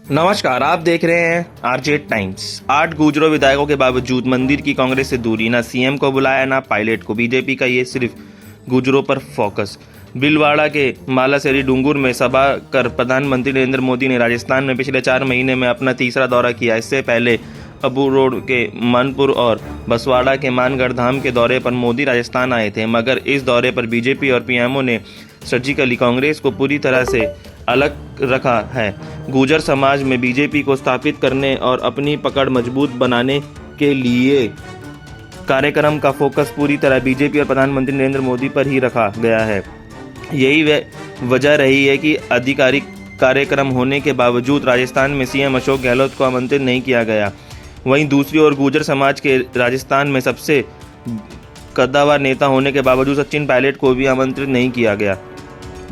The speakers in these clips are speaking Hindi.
नमस्कार, आप देख रहे हैं आरजे टाइम्स। 8 गुर्जरों विधायकों के बावजूद मंदिर की कांग्रेस से दूरी, ना सीएम को बुलाया ना पायलट को। बीजेपी का ये सिर्फ गुर्जरों पर फोकस। भीलवाड़ा के मालासेरी डूंगुर में सभा कर प्रधानमंत्री नरेंद्र मोदी ने राजस्थान में पिछले 4 महीने में अपना तीसरा दौरा किया। इससे पहले अबू रोड के मनपुर और बसवाड़ा के मानगढ़ धाम के दौरे पर मोदी राजस्थान आए थे, मगर इस दौरे पर बीजेपी और पीएमओ ने सर्जिकली कांग्रेस को पूरी तरह से अलग रखा है। गुर्जर समाज में बीजेपी को स्थापित करने और अपनी पकड़ मजबूत बनाने के लिए कार्यक्रम का फोकस पूरी तरह बीजेपी और प्रधानमंत्री नरेंद्र मोदी पर ही रखा गया है। यही वजह रही है कि आधिकारिक कार्यक्रम होने के बावजूद राजस्थान में सीएम अशोक गहलोत को आमंत्रित नहीं किया गया। वहीं दूसरी ओर गुर्जर समाज के राजस्थान में सबसे कद्दावर नेता होने के बावजूद सचिन पायलट को भी आमंत्रित नहीं किया गया।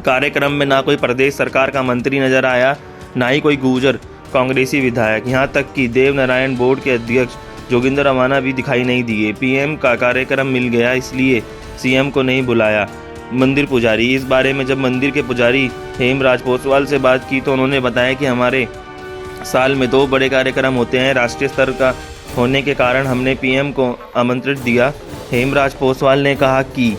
कार्यक्रम में ना कोई प्रदेश सरकार का मंत्री नजर आया, ना ही कोई गुर्जर कांग्रेसी विधायक। यहां तक कि देव नारायण बोर्ड के अध्यक्ष जोगिंदर रवाना भी दिखाई नहीं दिए। पीएम का कार्यक्रम मिल गया, इसलिए सीएम को नहीं बुलाया। मंदिर पुजारी, इस बारे में जब मंदिर के पुजारी हेमराज पोसवाल से बात की तो उन्होंने बताया कि हमारे साल में 2 बड़े कार्यक्रम होते हैं, राष्ट्रीय स्तर का होने के कारण हमने पीएम को आमंत्रित दिया। हेमराज पोसवाल ने कहा कि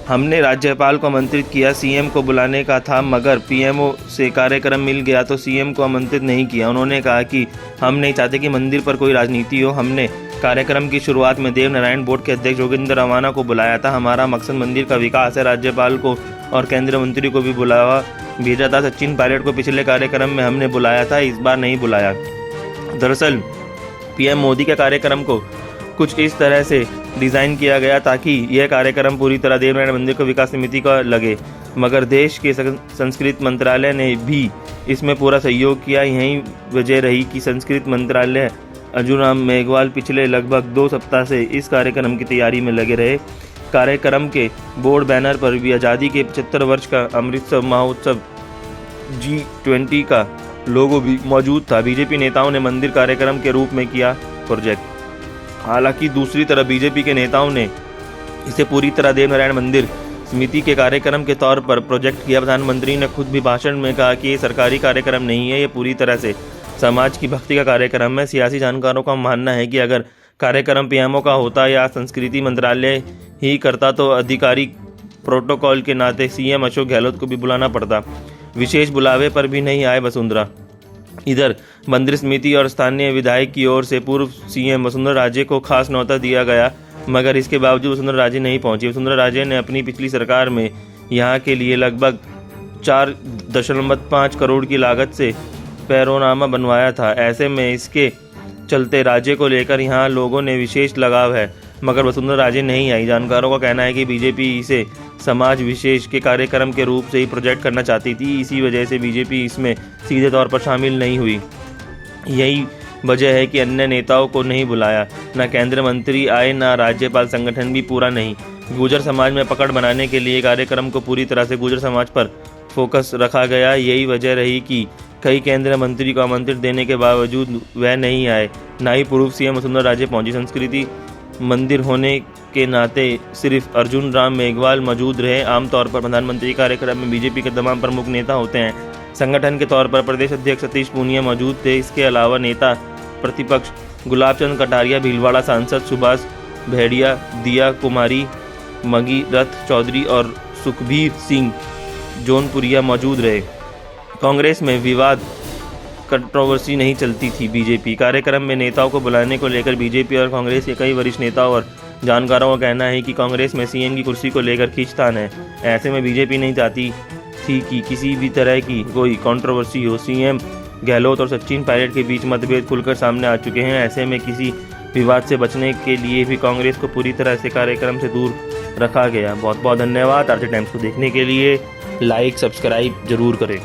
हमने राज्यपाल को आमंत्रित किया, सीएम को बुलाने का था, मगर पीएमओ से कार्यक्रम मिल गया तो सीएम को आमंत्रित नहीं किया। उन्होंने कहा कि हम नहीं चाहते कि मंदिर पर कोई राजनीति हो। हमने कार्यक्रम की शुरुआत में देव नारायण बोर्ड के अध्यक्ष जोगिंदर रवाना को बुलाया था। हमारा मकसद मंदिर का विकास है। राज्यपाल को और केंद्रीय मंत्री को भी बुलावा भेजा था। सचिन पायलट को पिछले कार्यक्रम में हमने बुलाया था, इस बार नहीं बुलाया। दरअसल पीएम मोदी के कार्यक्रम को कुछ इस तरह से डिज़ाइन किया गया ताकि यह कार्यक्रम पूरी तरह देवनारायण मंदिर को विकास समिति का लगे, मगर देश के संस्कृति मंत्रालय ने भी इसमें पूरा सहयोग किया। यही वजह रही कि संस्कृति मंत्रालय अर्जुन राम मेघवाल पिछले लगभग 2 सप्ताह से इस कार्यक्रम की तैयारी में लगे रहे। कार्यक्रम के बोर्ड बैनर पर भी आज़ादी के 75 वर्ष का अमृतसर महोत्सव G20 का लोगो भी मौजूद था। बीजेपी नेताओं ने मंदिर कार्यक्रम के रूप में किया प्रोजेक्ट। हालांकि दूसरी तरफ बीजेपी के नेताओं ने इसे पूरी तरह देवनारायण मंदिर समिति के कार्यक्रम के तौर पर प्रोजेक्ट किया। प्रधानमंत्री ने खुद भी भाषण में कहा कि ये सरकारी कार्यक्रम नहीं है, ये पूरी तरह से समाज की भक्ति का कार्यक्रम है। सियासी जानकारों का मानना है कि अगर कार्यक्रम पीएमओ का होता या संस्कृति मंत्रालय ही करता तो आधिकारिक प्रोटोकॉल के नाते सीएम अशोक गहलोत को भी बुलाना पड़ता। विशेष बुलावे पर भी नहीं आए वसुंधरा। इधर मंदिर समिति और स्थानीय विधायक की ओर से पूर्व सीएम वसुंधरा राजे को खास न्योता दिया गया, मगर इसके बावजूद वसुंधरा राजे नहीं पहुंची। वसुंधरा राजे ने अपनी पिछली सरकार में यहां के लिए लगभग 4.5 करोड़ की लागत से पैरोनामा बनवाया था। ऐसे में इसके चलते राज्य को लेकर यहां लोगों ने विशेष लगाव है, मगर वसुंधरा राजे नहीं आई। जानकारों का कहना है कि बीजेपी इसे समाज विशेष के कार्यक्रम के रूप से ही प्रोजेक्ट करना चाहती थी, इसी वजह से बीजेपी इसमें सीधे तौर पर शामिल नहीं हुई। यही वजह है कि अन्य नेताओं को नहीं बुलाया, न केंद्रीय मंत्री आए, न राज्यपाल। संगठन भी पूरा नहीं। गुर्जर समाज में पकड़ बनाने के लिए कार्यक्रम को पूरी तरह से गुर्जर समाज पर फोकस रखा गया। यही वजह रही कि कई केंद्रीय मंत्री को आमंत्रित देने के बावजूद वह नहीं आए, न ही पूर्व सीएम वसुंधरा राजे पहुंची। संस्कृति मंदिर होने के नाते सिर्फ अर्जुन राम मेघवाल मौजूद रहे। आमतौर पर प्रधानमंत्री कार्यक्रम में बीजेपी के तमाम प्रमुख नेता होते हैं। संगठन के तौर पर प्रदेश अध्यक्ष सतीश पूनिया मौजूद थे। इसके अलावा नेता प्रतिपक्ष गुलाब चंद कटारिया, भीलवाड़ा सांसद सुभाष भेड़िया, दिया कुमारी, मगी रथ चौधरी और सुखबीर सिंह जौनपुरिया मौजूद रहे। कांग्रेस में विवाद कंट्रोवर्सी नहीं चलती थी। बीजेपी कार्यक्रम में नेताओं को बुलाने को लेकर बीजेपी और कांग्रेस के कई वरिष्ठ नेताओं और जानकारों का कहना है कि कांग्रेस में सीएम की कुर्सी को लेकर खींचतान है। ऐसे में बीजेपी नहीं चाहती थी कि किसी भी तरह की कोई कंट्रोवर्सी हो। सीएम गहलोत और सचिन पायलट के बीच मतभेद खुलकर सामने आ चुके हैं। ऐसे में किसी विवाद से बचने के लिए भी कांग्रेस को पूरी तरह से कार्यक्रम से दूर रखा गया। बहुत बहुत धन्यवाद। आरजे टाइम्स को देखने के लिए लाइक सब्सक्राइब जरूर करें।